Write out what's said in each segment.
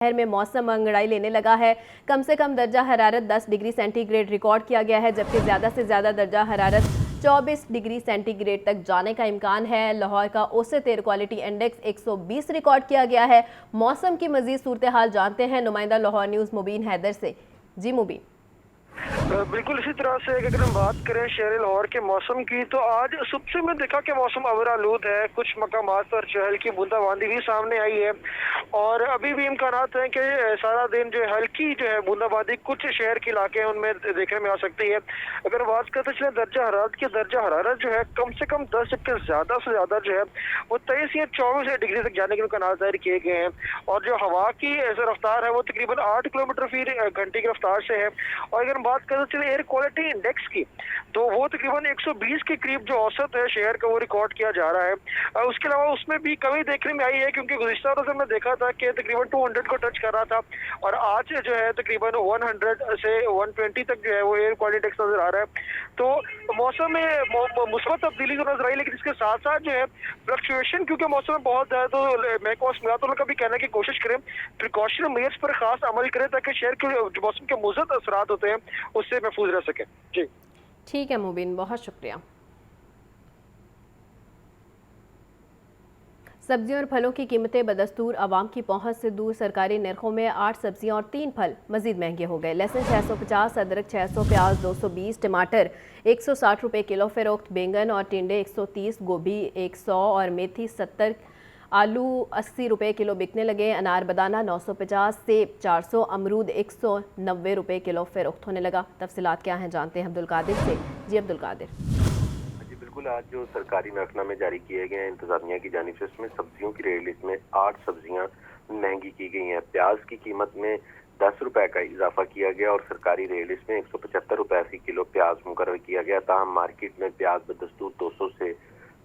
शहर में मौसम अंगड़ाई लेने लगा है। कम से कम दर्जा हरारत 10 डिग्री सेंटीग्रेड रिकॉर्ड किया गया है, जबकि ज़्यादा से ज़्यादा दर्जा हरारत 24 डिग्री सेंटीग्रेड तक जाने का इम्कान है। लाहौर का औसत एयर क्वालिटी इंडेक्स 120 रिकॉर्ड किया गया है। मौसम की मज़ीद सूरत हाल जानते हैं नुमाइंदा लाहौर न्यूज़ मुबीन हैदर से। जी मुबीन। बिल्कुल इसी तरह से अगर हम बात करें शहर लाहौर के मौसम की, तो आज सुबह से मैं देखा कि मौसम अबरालूद है। कुछ मकामात पर चहल की बूंदाबांदी भी सामने आई है और अभी भी इम्कानात हैं कि सारा दिन जो है हल्की जो है बूंदाबांदी कुछ शहर के इलाके हैं उनमें देखने में आ सकती है। अगर बात करते चले दर्जा हरारत की, दर्जा हरारत जो है कम से कम 10 जबकि ज़्यादा से ज़्यादा जो है वो 23 या 24 डिग्री तक जाने के इम्कानात जाहिर किए गए हैं। और जो हवा की रफ्तार है वो तकरीबन 8 किलोमीटर फी घंटे की रफ्तार से है। और अगर हम बात करें चले एयर क्वालिटी इंडेक्स की, तो वो तकरीबन 120 के करीब जो औसत है शहर का वो रिकॉर्ड किया जा रहा है। उसके अलावा उसमें भी कमी देखने में आई है, क्योंकि गुज़िश्ता रोज़ में देखा था कि तकरीबन 200 को टच कर रहा था और आज जो है तकरीबन 100 से 120 तक जो है वो एयर क्वालिटी इंडेक्स नजर आ रहा है। तो मौसम में मुस्बत तब्दीली तो नजर आई, लेकिन इसके साथ साथ जो है फ्लक्चुएशन, क्योंकि मौसम में बहुत ज़्यादा, तो महकमा का भी कहना है कि कोशिश करें प्रिकॉशन मेयर्स पर खास अमल करें ताकि शहर के जो मौसम के मुज़र असरात होते हैं उससे महफूज रह सके। जी ठीक है मुबीन, बहुत शुक्रिया। सब्जियों और फलों की कीमतें बदस्तूर आवाम की पहुंच से दूर। सरकारी नरखों में 8 सब्जियां और 3 फल मजीद महंगे हो गए। लहसुन 650, अदरक 600, प्याज 220, टमाटर 160 रुपये किलो फरोख्त, बैंगन और टिंडे 130, गोभी 100 और मेथी 70, आलू 80 रुपये किलो बिकने लगे। अनार बदाना 950, सेब 400, अमरूद 190 रुपये किलो फरोख्त होने लगा। तफसीलात क्या हैं जानते हैं अब्दुल कादिर से। जी अब्दुल कादिर। बिल्कुल, आज जो सरकारी नरखनामे जारी किए गए हैं इंतजामिया की जानिब से, उसमें सब्जियों की रेट लिस्ट में 8 सब्जियां महंगी की गई हैं। प्याज की कीमत में 10 रुपए का इजाफा किया गया और सरकारी रेट लिस्ट में 175 रुपए फी किलो प्याज मुकर्रर किया गया। ताहम मार्केट में प्याज बदस्तूर 200 से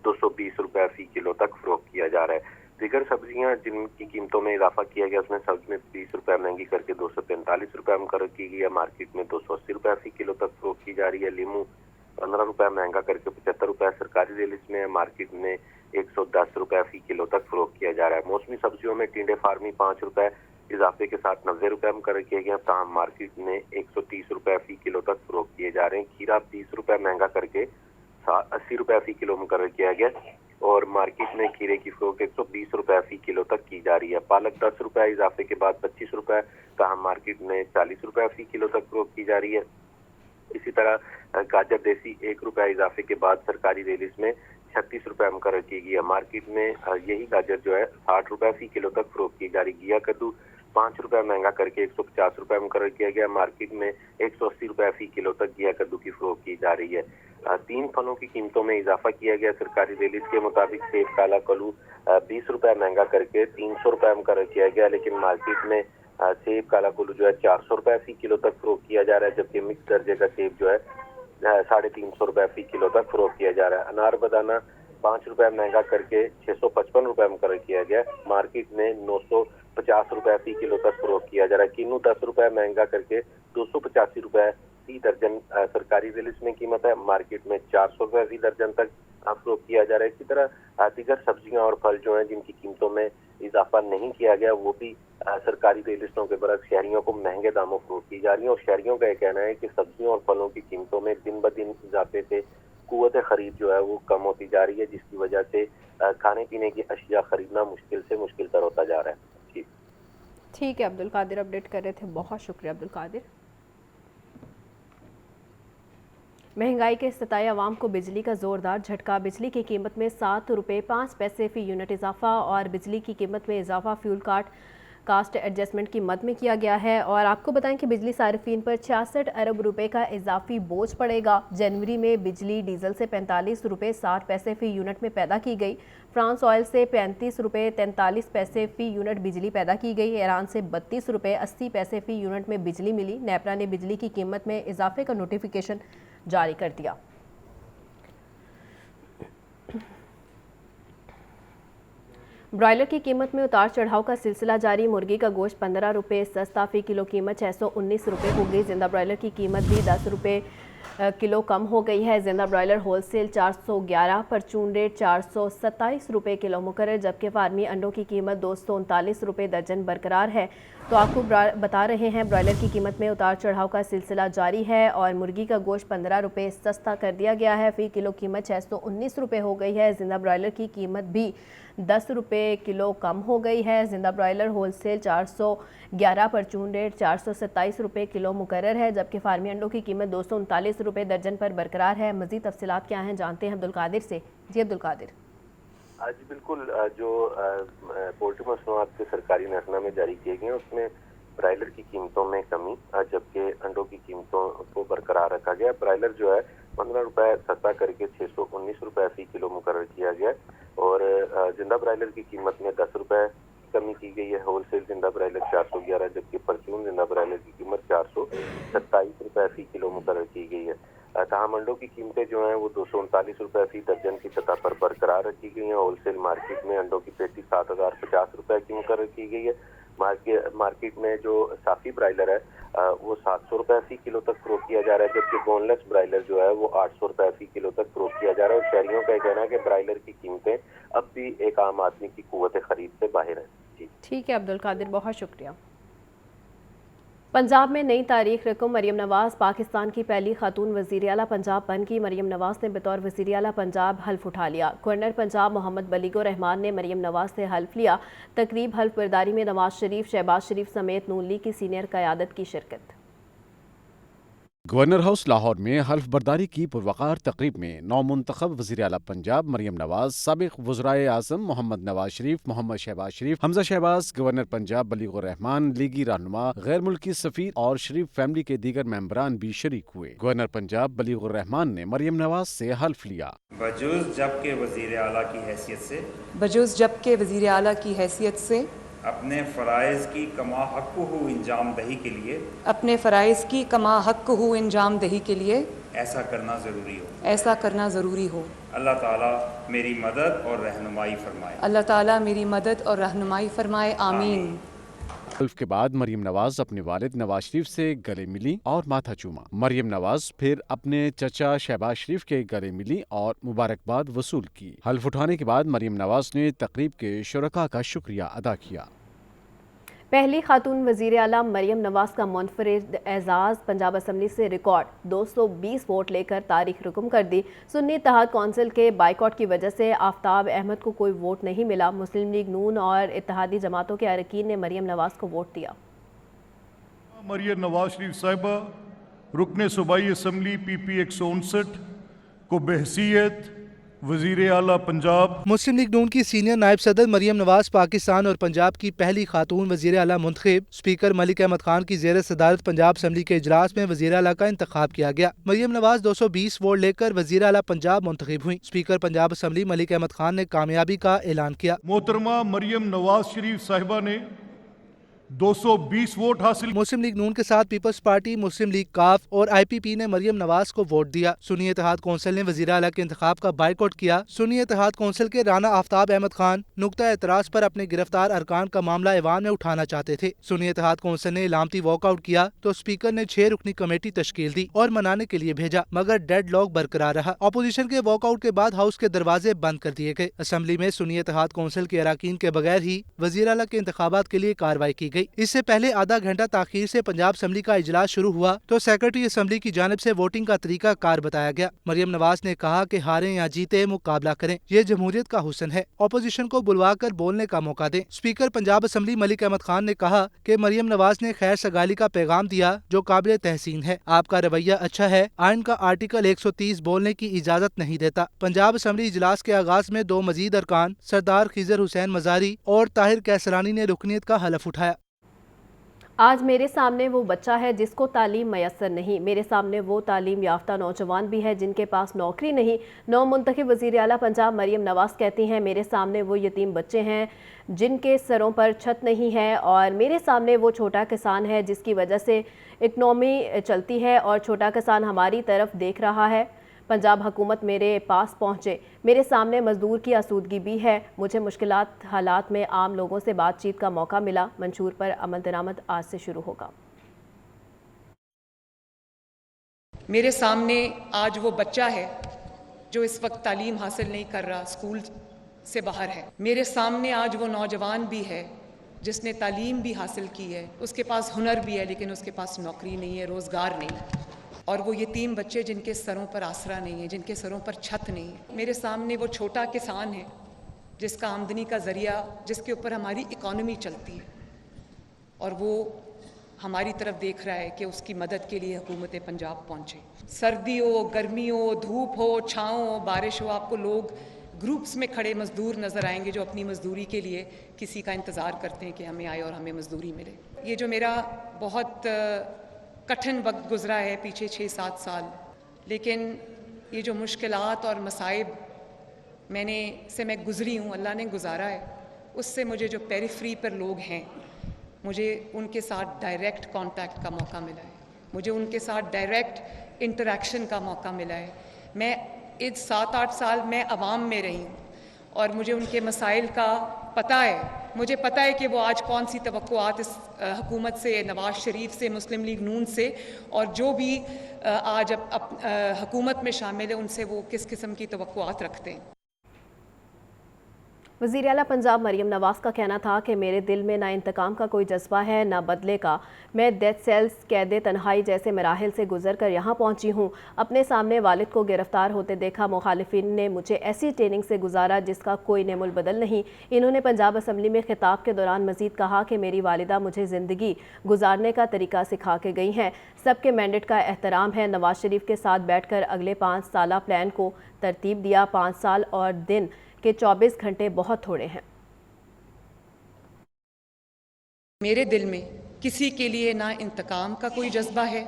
220 रुपए फी किलो तक फरोख्त किया जा रहा है। दीगर सब्जियां जिनकी कीमतों में इजाफा किया गया, उसमें सब्जी में 20 रुपए महंगी करके 245 रुपए मुकर्रर की गई है। मार्केट में 280 रुपए फी किलो तक फरोख्त की जा रही है। लीमू 15 रुपए महंगा करके 75 रुपए सरकारी रेट लिस्ट में, मार्केट में 110 रुपए फी किलो तक फरोख्त किया जा रहा है। मौसमी सब्जियों में टिंडे फार्मी 5 रुपए इजाफे के साथ 90 रुपए मुकर्रर किए गए। ताहम मार्केट में 130 रुपए फी किलो तक फरोख्त किए जा रहे हैं। खीरा 20 रुपए महंगा करके 80 रुपए फी किलो मुकर्रर किया गया और मार्केट में खीरे की फरोख्त 120 रुपए फी किलो तक की जा रही है। पालक 10 रुपए इजाफे के बाद 25 रुपए, ताहम मार्केट में 40 रुपए फी किलो तक फरोख्त की जा रही है। इसी तरह गाजर देसी 1 रुपए इजाफे के बाद सरकारी रेट लिस्ट में 36 रुपए मुकर्रर की गई है। मार्केट में यही गाजर जो है 60 रुपए फी किलो तक फरोख्त की जा रही। घिया कद्दू 5 रुपए महंगा करके 150 रुपए मुकर्रर किया गया। मार्केट में 180 रुपए फी किलो तक घिया कद्दू की फरोख्त की जा रही है। 3 फलों की कीमतों में इजाफा किया गया। सरकारी रेट लिस्ट के मुताबिक सेब काला कलू 20 रुपए महंगा करके 300 रुपए मुकर्रर किया गया, लेकिन मार्केट में सेब काला कुल्लू जो है 400 रुपए फी किलो तक फरोख्त किया जा रहा है, जबकि मिक्स दर्जे का सेब जो है 350 रुपए फी किलो तक फरोख्त किया जा रहा है। अनार बदाना 5 रुपए महंगा करके 655 रुपए मुकर्रर किया गया। मार्केट में 950 रुपए फी किलो तक फरोख्त किया जा रहा है। किन्नू 10 रुपए महंगा करके 285 रुपए फी दर्जन सरकारी रेट लिस्ट में कीमत है। मार्केट में 400 रुपए फी दर्जन तक फरोख्त किया जा रहा है। इसी तरह दीगर सब्जियां और फल जो हैं जिनकी कीमतों में इजाफा नहीं किया गया, वो भी सरकारी रेट लिस्टों के बरक्स शहरियों को महंगे दामों फरोख्त की जा रही है। और शहरियों का यह कहना है कि सब्जियों और फलों की कीमतों में दिन ब दिन इजाफे से कुव्वत खरीद जो है वो कम होती जा रही है, जिसकी वजह से खाने पीने की अशिया खरीदना मुश्किल से मुश्किल तर होता जा रहा है। जी ठीक है अब्दुल कादिर, अपडेट कर रहे थे, बहुत शुक्रिया अब्दुल कादिर। महंगाई के सताए अवाम को बिजली का जोरदार झटका। बिजली की कीमत में 7 रुपये 5 पैसे फी यूनिट इजाफा और बिजली की कीमत में इजाफा फ्यूल कास्ट एडजस्टमेंट की मद में किया गया है। और आपको बताएं कि बिजली सार्फिन पर 66 अरब रुपए का इजाफी बोझ पड़ेगा। जनवरी में बिजली डीजल से 45 रुपये 60 पैसे फी यूनिट में पैदा की गई। फ्रांस ऑयल से 35 रुपये 43 पैसे फी यूनिट बिजली पैदा की गई। ईरान से 32 रुपये 80 पैसे फी यूनिट में बिजली मिली। नेपरा ने बिजली की कीमत में इजाफे का नोटिफिकेशन जारी कर दिया। ब्रॉयलर की कीमत में उतार चढ़ाव का सिलसिला जारी। मुर्गी का गोश्त 15 रुपये सस्ता फी किलो कीमत 619 रुपये हो गई। जिंदा ब्रॉयलर की कीमत भी 10 रुपये किलो कम हो गई है। जिंदा ब्रॉयलर होलसेल 411, परचून रेट 427 रुपये किलो मुकर्रर, जबकि फार्मी अंडों की कीमत 239 रुपये दर्जन बरकरार है। तो आपको बता रहे हैं ब्रॉयलर की कीमत में उतार चढ़ाव का सिलसिला जारी है और मुर्गी का गोश्त 15 रुपये सस्ता कर दिया गया है। फ़ी किलो कीमत 619 रुपये हो गई है। जिंदा ब्रॉयलर की कीमत भी 10 रुपये किलो कम हो गई है। जिंदा ब्रॉयलर होलसेल 411, परचून रेट 427 रुपये किलो मुकर्रर है, जबकि फार्मी अंडों की कीमत 239 रुपये दर्जन पर बरकरार है। मज़ीद तफसीलात क्या हैं जानते हैं अब्दुल कादिर से। जी अब्दुल कादिर। आज बिल्कुल जो पोल्ट्री मसनूआत के सरकारी नजरनामे जारी किए गए हैं उसमें ब्रायलर की कीमतों में कमी, जबकि अंडों की कीमतों को बरकरार रखा गया। ब्रायलर जो है 15 रुपये सस्ता करके 619 रुपये फी किलो मुकर्रर किया गया और जिंदा ब्रायलर की कीमत में 10 रुपये कमी की गई है। होलसेल जिंदा ब्रायलर 411, जबकि परचून जिंदा ब्रायलर की कीमत 427 रुपये फी किलो मुकर्रर की गई है। तमाम अंडों की कीमतें जो हैं वो 239 रुपये फी दर्जन की सतह पर बरकरार रखी गई हैं। होलसेल मार्केट में अंडों की पेटी 7050 रुपये की मुकर्रर की गई है। मार्केट में जो साफी ब्रायलर है वो 700 रुपये फी किलो तक फरोख्त किया जा रहा है, जबकि बोनलेस ब्रायलर जो है वो 800 रुपये फी किलो तक फरोख्त किया जा रहा है। और शहरियों का कहना है कि ब्रायलर की कीमतें अब भी एक आम आदमी की कुव्वत खरीद से बाहर है। जी ठीक है अब्दुल कादिर, बहुत शुक्रिया। पंजाब में नई तारीख रकम मरियम नवाज़ पाकिस्तान की पहली खातून वज़ीर आला पंजाब बन गई। मरियम नवाज़ ने बतौर वज़ीर आला पंजाब हल्फ उठा लिया। गवर्नर पंजाब मोहम्मद बलीगुर रहमान ने मरियम नवाज़ से हल्फ लिया। तकरीब हल्फ बर्दारी में नवाज शरीफ, शहबाज शरीफ समेत नून लीग की सीनियर क़यादत की शिरकत। गवर्नर हाउस लाहौर में हल्फ बर्दारी की पुरवकार तकरीब में नौमुंतखब वज़ीर आला पंजाब मरियम नवाज, साबिक़ वज़राए आज़म मोहम्मद नवाज शरीफ, मोहम्मद शहबाज शरीफ, हमजा शहबाज, गवर्नर पंजाब बलीगुर रहमान, लीगी रहनुमा, गैर मुल्की सफ़ीर और शरीफ फैमिली के दीगर मेंबरान भी शरीक हुए। गवर्नर पंजाब बलीगुर रहमान ने मरियम नवाज से हल्फ लिया। बजूज़ जबकि वज़ीर आला की हैसियत से अपने फ़राइज़ की कमा हक़्क़ुहु इंजाम दही के लिए ऐसा करना ज़रूरी हो। अल्लाह ताला मेरी मदद और रहनुमाई फरमाए। आमीन। हल्फ के बाद मरियम नवाज अपने वालिद नवाज शरीफ से गले मिली और माथा चूमा। मरियम नवाज फिर अपने चचा शहबाज शरीफ के गले मिली और मुबारकबाद वसूल की। हल्फ उठाने के बाद मरियम नवाज ने तकरीब के शुरका का शुक्रिया अदा किया। पहली खातून वज़ीर आला मरियम नवाज़ का मुनफरिद एजाज़ पंजाब असम्बली से रिकॉर्ड 220 वोट लेकर तारीख रकम कर दी। सुन्नी इत्तेहाद कौंसिल के बाइकआउट की वजह से आफ्ताब अहमद को कोई वोट नहीं मिला। मुस्लिम लीग नून और इत्तेहादी जमातों के अरकान ने मरियम नवाज़ को वोट दिया। मरियम नवाज शरीफ साहिबा रुकने सूबाई असम्बली PP 159 को बहसीयत वज़ीर आला पंजाब। मुस्लिम लीग नून की सीनियर नायब सदर मरियम नवाज पाकिस्तान और पंजाब की पहली खातून वज़ीर आला मुंतखब। स्पीकर मलिक अहमद खान की ज़ेर सदारत पंजाब असम्बली के इजलास में वज़ीर आला का इंतखाब किया गया। मरियम नवाज 220 वोट लेकर वज़ीर आला पंजाब मुंतखब हुई। स्पीकर पंजाब असम्बली मलिक अहमद खान ने कामयाबी का ऐलान किया। मोहतरमा मरियम नवाज शरीफ साहिबा ने 220 वोट हासिल। मुस्लिम लीग नून के साथ पीपल्स पार्टी, मुस्लिम लीग काफ और IPP ने मरियम नवाज को वोट दिया। सुन्नी इत्तेहाद कौंसिल ने वज़ीर आला के इंतखाब का बाइकआउट किया। सुन्नी इत्तेहाद कौंसिल के राना आफ्ताब अहमद खान नुक्ता एतराज पर अपने गिरफ्तार अरकान का मामला ऐवान में उठाना चाहते थे। सुन्नी इत्तेहाद कौंसिल ने इलामती वॉकआउट किया तो स्पीकर ने 6 रुकनी कमेटी तश्कील दी और मनाने के लिए भेजा, मगर डेड लॉक बरकरार रहा। अपोजिशन के वॉकआउट के बाद हाउस के दरवाजे बंद कर दिए गए। असम्बली में सुन्नी इत्तेहाद कौंसिल के अरकान के बगैर ही वज़ीर आला के इंतखाबात के लिए कार्रवाई की गई। इससे पहले आधा घंटा ताखीर से पंजाब असम्बली का इजलास शुरू हुआ तो सेक्रेटरी असम्बली की जानिब से वोटिंग का तरीका कार बताया गया। मरियम नवाज ने कहा कि हारें या जीते मुकाबला करें, ये जमहूरियत का हुस्न है, अपोजिशन को बुलवाकर बोलने का मौका दें। स्पीकर पंजाब असम्बली मलिक अहमद खान ने कहा कि मरियम नवाज ने खैर सगाली का पैगाम दिया जो काबिल तहसीन है। आपका रवैया अच्छा है, आइन का आर्टिकल 130 बोलने की इजाजत नहीं देता। पंजाब असम्बली इजलास के आगाज में 2 मजीद अरकान सरदार खिजर हुसैन मजारी और ताहिर कैसरानी ने रुकनीत का हलफ उठाया। आज मेरे सामने वो बच्चा है जिसको तालीम मैसर नहीं, मेरे सामने वो तालीम याफ्ता नौजवान भी है जिनके पास नौकरी नहीं। नौ मुंतखब वज़ीर आला पंजाब मरियम नवाज़ कहती हैं, मेरे सामने वो यतीम बच्चे हैं जिनके सरों पर छत नहीं है, और मेरे सामने वो छोटा किसान है जिसकी वजह से इकनॉमी चलती है और छोटा किसान हमारी तरफ देख रहा है। पंजाब हुकूमत मेरे पास पहुँचे, मेरे सामने मजदूर की आसूदगी भी है। मुझे मुश्किलात हालात में आम लोगों से बातचीत का मौका मिला। मंशूर पर अमल दरामद आज से शुरू होगा। میرے سامنے آج وہ بچہ ہے جو اس وقت تعلیم حاصل نہیں کر رہا، اسکول سے باہر ہے. میرے سامنے آج وہ نوجوان بھی ہے جس نے تعلیم بھی حاصل کی ہے، اس کے پاس ہنر بھی ہے لیکن اس کے پاس نوکری نہیں ہے، روزگار نہیں. اور وہ یتیم بچے جن کے سروں پر آسرا نہیں ہے، جن کے سروں پر چھت نہیں ہے. میرے سامنے وہ چھوٹا کسان ہے جس کا آمدنی کا ذریعہ، جس کے اوپر ہماری اکانومی چلتی ہے، اور وہ ہماری طرف دیکھ رہا ہے کہ اس کی مدد کے لیے حکومت پنجاب پہنچے. سردی ہو، گرمی ہو، دھوپ ہو، چھاؤں ہو، بارش ہو، آپ کو لوگ گروپس میں کھڑے مزدور نظر آئیں گے جو اپنی مزدوری کے لیے کسی کا انتظار کرتے ہیں کہ ہمیں آئے اور ہمیں مزدوری ملے. یہ جو میرا بہت کٹھن وقت گزرا ہے پیچھے 6-7 سال، لیکن یہ جو مشکلات اور مصائب میں گزری ہوں، اللہ نے گزارا ہے، اس سے مجھے جو پیریفری پر لوگ ہیں، مجھے ان کے ساتھ ڈائریکٹ کانٹیکٹ کا موقع ملا ہے، مجھے ان کے ساتھ ڈائریکٹ انٹریکشن کا موقع ملا ہے. میں 7-8 سال میں عوام میں رہی ہوں اور مجھے ان کے مسائل کا پتہ ہے. مجھے پتہ ہے کہ وہ آج کون سی توقعات اس حکومت سے، نواز شریف سے، مسلم لیگ نون سے، اور جو بھی آج حکومت میں شامل ہے ان سے وہ کس قسم کی توقعات رکھتے ہیں. وزیر اعلیٰ پنجاب مریم نواز کا کہنا تھا کہ میرے دل میں نہ انتقام کا کوئی جذبہ ہے نہ بدلے کا. میں ڈیتھ سیلز، قید تنہائی جیسے مراحل سے گزر کر یہاں پہنچی ہوں. اپنے سامنے والد کو گرفتار ہوتے دیکھا. مخالفین نے مجھے ایسی ٹریننگ سے گزارا جس کا کوئی نعم البدل نہیں. انہوں نے پنجاب اسمبلی میں خطاب کے دوران مزید کہا کہ میری والدہ مجھے زندگی گزارنے کا طریقہ سکھا کے گئی ہیں. سب کے مینڈیٹ کا احترام ہے. نواز شریف کے ساتھ بیٹھ کر اگلے 5 سالہ پلان کو ترتیب دیا. 5 سال اور دن کہ 24 گھنٹے بہت تھوڑے ہیں. میرے دل میں کسی کے لیے نہ انتقام کا کوئی جذبہ ہے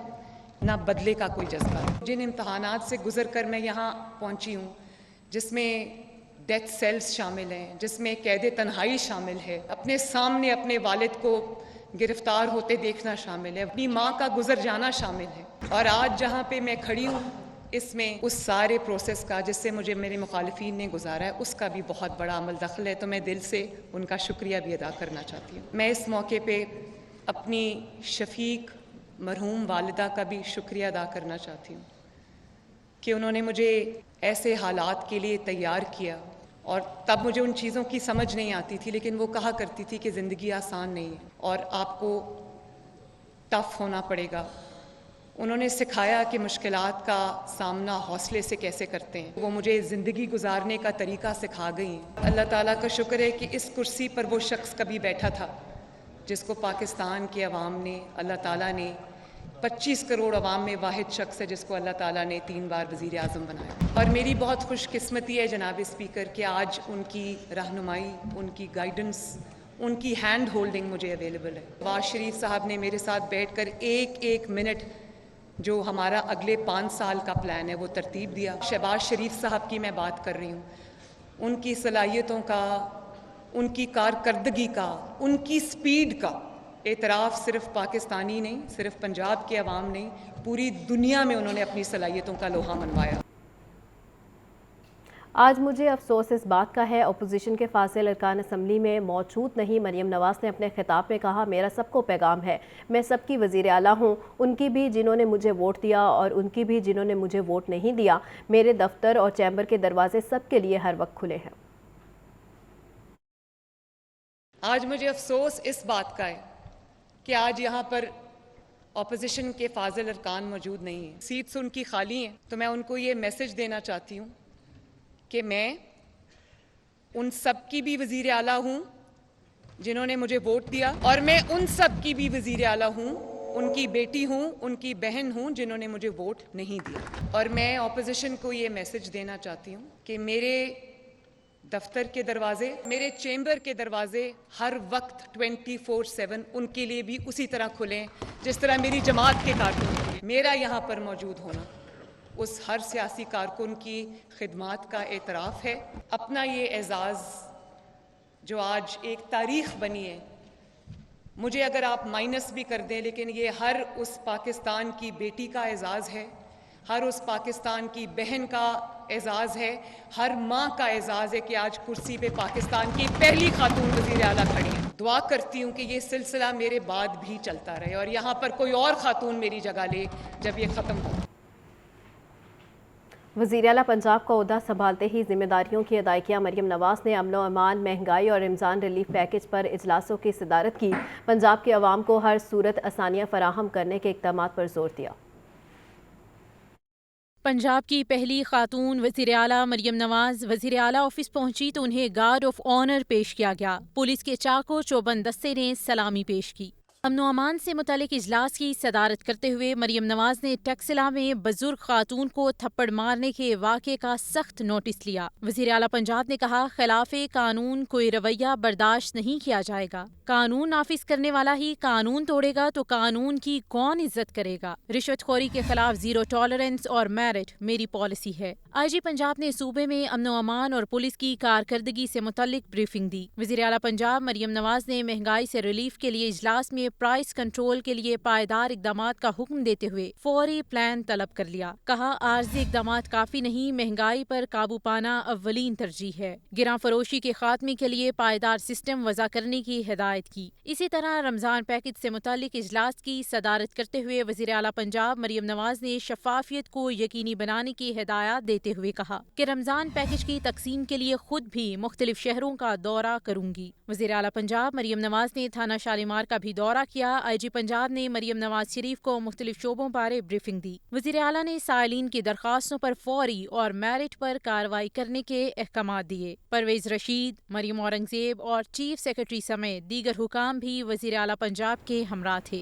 نہ بدلے کا کوئی جذبہ ہے. جن امتحانات سے گزر کر میں یہاں پہنچی ہوں، جس میں ڈیتھ سیلز شامل ہیں، جس میں قید تنہائی شامل ہے، اپنے سامنے اپنے والد کو گرفتار ہوتے دیکھنا شامل ہے، اپنی ماں کا گزر جانا شامل ہے، اور آج جہاں پہ میں کھڑی ہوں اس میں اس سارے پروسیس کا جس سے مجھے میرے مخالفین نے گزارا ہے اس کا بھی بہت بڑا عمل دخل ہے. تو میں دل سے ان کا شکریہ بھی ادا کرنا چاہتی ہوں. میں اس موقع پہ اپنی شفیق مرحوم والدہ کا بھی شکریہ ادا کرنا چاہتی ہوں کہ انہوں نے مجھے ایسے حالات کے لیے تیار کیا، اور تب مجھے ان چیزوں کی سمجھ نہیں آتی تھی، لیکن وہ کہا کرتی تھی کہ زندگی آسان نہیں ہے اور آپ کو ٹف ہونا پڑے گا. انہوں نے سکھایا کہ مشکلات کا سامنا حوصلے سے کیسے کرتے ہیں. وہ مجھے زندگی گزارنے کا طریقہ سکھا گئی ہیں. اللہ تعالیٰ کا شکر ہے کہ اس کرسی پر وہ شخص کبھی بیٹھا تھا جس کو پاکستان کے عوام نے، اللہ تعالیٰ نے 25 کروڑ عوام میں واحد شخص ہے جس کو اللہ تعالیٰ نے 3 بار وزیر اعظم بنایا. اور میری بہت خوش قسمتی ہے جناب اسپیکر کہ آج ان کی رہنمائی، ان کی گائیڈنس، ان کی ہینڈ ہولڈنگ مجھے اویلیبل ہے. نواز شریف صاحب نے میرے ساتھ بیٹھ کر ایک منٹ جو ہمارا اگلے 5 سال کا پلان ہے وہ ترتیب دیا. شہباز شریف صاحب کی میں بات کر رہی ہوں. ان کی صلاحیتوں کا، ان کی کارکردگی کا، ان کی سپیڈ کا اعتراف صرف پاکستانی نہیں، صرف پنجاب کے عوام نہیں، پوری دنیا میں انہوں نے اپنی صلاحیتوں کا لوہا منوایا. آج مجھے افسوس اس بات کا ہے اپوزیشن کے فاضل ارکان اسمبلی میں موجود نہیں. مریم نواز نے اپنے خطاب میں کہا میرا سب کو پیغام ہے، میں سب کی وزیر اعلیٰ ہوں، ان کی بھی جنہوں نے مجھے ووٹ دیا اور ان کی بھی جنہوں نے مجھے ووٹ نہیں دیا. میرے دفتر اور چیمبر کے دروازے سب کے لیے ہر وقت کھلے ہیں. آج مجھے افسوس اس بات کا ہے کہ آج یہاں پر اپوزیشن کے فاضل ارکان موجود نہیں ہیں. سیٹس ان کی خالی ہیں، تو میں ان کو یہ میسج دینا چاہتی ہوں کہ میں ان سب کی بھی وزیر اعلیٰ ہوں جنہوں نے مجھے ووٹ دیا، اور میں ان سب کی بھی وزیر اعلیٰ ہوں، ان کی بیٹی ہوں، ان کی بہن ہوں جنہوں نے مجھے ووٹ نہیں دیا. اور میں اپوزیشن کو یہ میسج دینا چاہتی ہوں کہ میرے دفتر کے دروازے، میرے چیمبر کے دروازے ہر وقت 24/7 ان کے لیے بھی اسی طرح کھلیں جس طرح میری جماعت کے کارکن. میرا یہاں پر موجود ہونا اس ہر سیاسی کارکن کی خدمات کا اعتراف ہے. اپنا یہ اعزاز جو آج ایک تاریخ بنی ہے، مجھے اگر آپ مائنس بھی کر دیں لیکن یہ ہر اس پاکستان کی بیٹی کا اعزاز ہے، ہر اس پاکستان کی بہن کا اعزاز ہے، ہر ماں کا اعزاز ہے کہ آج کرسی پہ پاکستان کی پہلی خاتون وزیر اعلیٰ کھڑی ہیں. دعا کرتی ہوں کہ یہ سلسلہ میرے بعد بھی چلتا رہے اور یہاں پر کوئی اور خاتون میری جگہ لے جب یہ ختم ہو. वज़ीर आला पंजाब का ओहदा संभालते ही जिम्मेदारियों की अदायगियाँ मरियम नवाज ने अमन व अमान, महंगाई और रमज़ान रिलीफ पैकेज पर इजलासों की सदारत की। पंजाब के अवाम को हर सूरत आसानियाँ फराहम करने के इक़दामात पर जोर दिया। पंजाब की पहली खातून वज़ीर आला मरियम नवाज वज़ीर आला ऑफिस पहुंची तो उन्हें गार्ड ऑफ ऑनर पेश किया गया। पुलिस के चाको चौबंद दस्ते ने सलामी पेश की। अमन व अमान से मुतालिक इजलास की सदारत करते हुए मरियम नवाज ने टैक्सिला में बुजुर्ग खातून को थप्पड़ मारने के वाक़े का सख्त नोटिस लिया। वज़ीर आला पंजाब ने कहा, खिलाफे कानून कोई रवैया बर्दाश्त नहीं किया जाएगा। कानून नाफिज करने वाला ही कानून तोड़ेगा तो कानून की कौन इज्जत करेगा। रिश्वतखोरी के खिलाफ जीरो टॉलरेंस और मेरिट मेरी पॉलिसी है। IG पंजाब ने सूबे में अमन व अमान और पुलिस की कारकर्दगी से मुतालिक ब्रीफिंग दी। वज़ीर आला पंजाब मरियम नवाज ने महंगाई से रिलीफ के लिए इजलास में प्राइस कंट्रोल के लिए पायदार इकदामात का हुक्म देते हुए फौरी प्लान तलब कर लिया। कहा, आर्जी इकदामात काफी नहीं, महंगाई पर काबू पाना अव्वलीन तरजीह है। गिरां फरोशी के खात्मे के लिए पायदार सिस्टम वज़ा करने की हिदायत की। इसी तरह रमजान पैकेज से मुतालिक इजलास की सदारत करते हुए वज़ीर आला पंजाब मरियम नवाज ने शफाफियत को यकीनी बनाने की हिदायत देते हुए कहा कि रमजान पैकेज की तकसीम के लिए खुद भी मुख्तलिफ शहरों का दौरा करूंगी। वज़ीर आला पंजाब मरियम नवाज ने थाना शालीमार का भी दौरा किया। IG पंजाब ने मरियम नवाज शरीफ को मुख्तलिफ शोबों बारे ब्रीफिंग दी। वज़ीर आला ने साइलिन की दरख्वास्तों पर फौरी और मेरिट पर कार्रवाई करने के अहकाम दिए। परवेज रशीद, मरियम औरंगजेब और चीफ सेक्रेटरी समेत दीगर हुकाम भी वज़ीर आला पंजाब के हमरा थे।